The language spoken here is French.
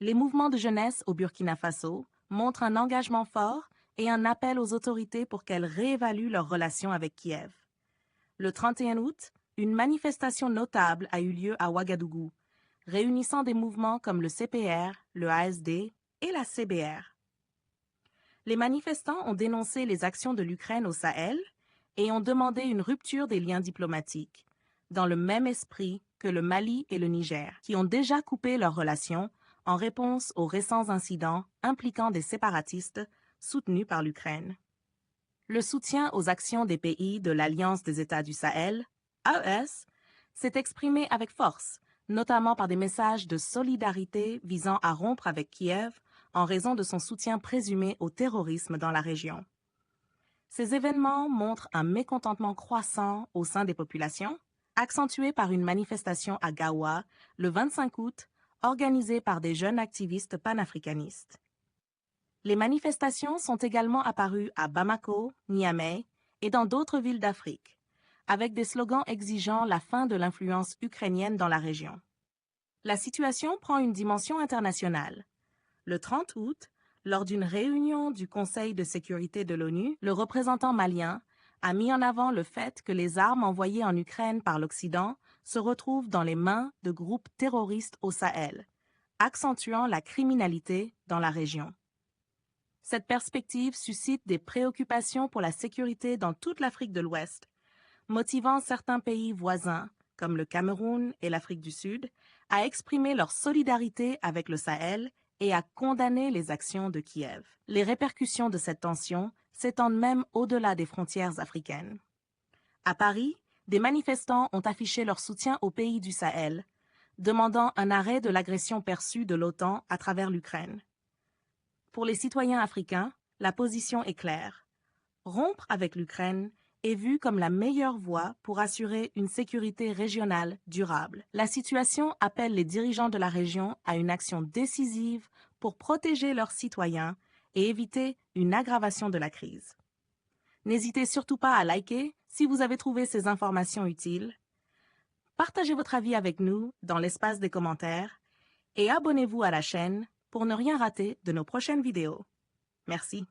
Les mouvements de jeunesse au Burkina Faso montrent un engagement fort et un appel aux autorités pour qu'elles réévaluent leurs relations avec Kiev. Le 31 août, une manifestation notable a eu lieu à Ouagadougou, réunissant des mouvements comme le CPR, le ASD et la CBR. Les manifestants ont dénoncé les actions de l'Ukraine au Sahel et ont demandé une rupture des liens diplomatiques, dans le même esprit que le Mali et le Niger, qui ont déjà coupé leurs relations en réponse aux récents incidents impliquant des séparatistes soutenus par l'Ukraine. Le soutien aux actions des pays de l'Alliance des États du Sahel, AES, s'est exprimé avec force, notamment par des messages de solidarité visant à rompre avec Kiev en raison de son soutien présumé au terrorisme dans la région. Ces événements montrent un mécontentement croissant au sein des populations, accentué par une manifestation à Gawa le 25 août, organisée par des jeunes activistes panafricanistes. Les manifestations sont également apparues à Bamako, Niamey et dans d'autres villes d'Afrique, avec des slogans exigeant la fin de l'influence ukrainienne dans la région. La situation prend une dimension internationale. Le 30 août, lors d'une réunion du Conseil de sécurité de l'ONU, le représentant malien a mis en avant le fait que les armes envoyées en Ukraine par l'Occident se retrouvent dans les mains de groupes terroristes au Sahel, accentuant la criminalité dans la région. Cette perspective suscite des préoccupations pour la sécurité dans toute l'Afrique de l'Ouest, motivant certains pays voisins, comme le Cameroun et l'Afrique du Sud, à exprimer leur solidarité avec le Sahel et à condamner les actions de Kiev. Les répercussions de cette tension s'étendent même au-delà des frontières africaines. À Paris, des manifestants ont affiché leur soutien aux pays du Sahel, demandant un arrêt de l'agression perçue de l'OTAN à travers l'Ukraine. Pour les citoyens africains, la position est claire. Rompre avec l'Ukraine est vu comme la meilleure voie pour assurer une sécurité régionale durable. La situation appelle les dirigeants de la région à une action décisive pour protéger leurs citoyens et éviter une aggravation de la crise. N'hésitez surtout pas à liker si vous avez trouvé ces informations utiles. Partagez votre avis avec nous dans l'espace des commentaires et abonnez-vous à la chaîne pour ne rien rater de nos prochaines vidéos. Merci.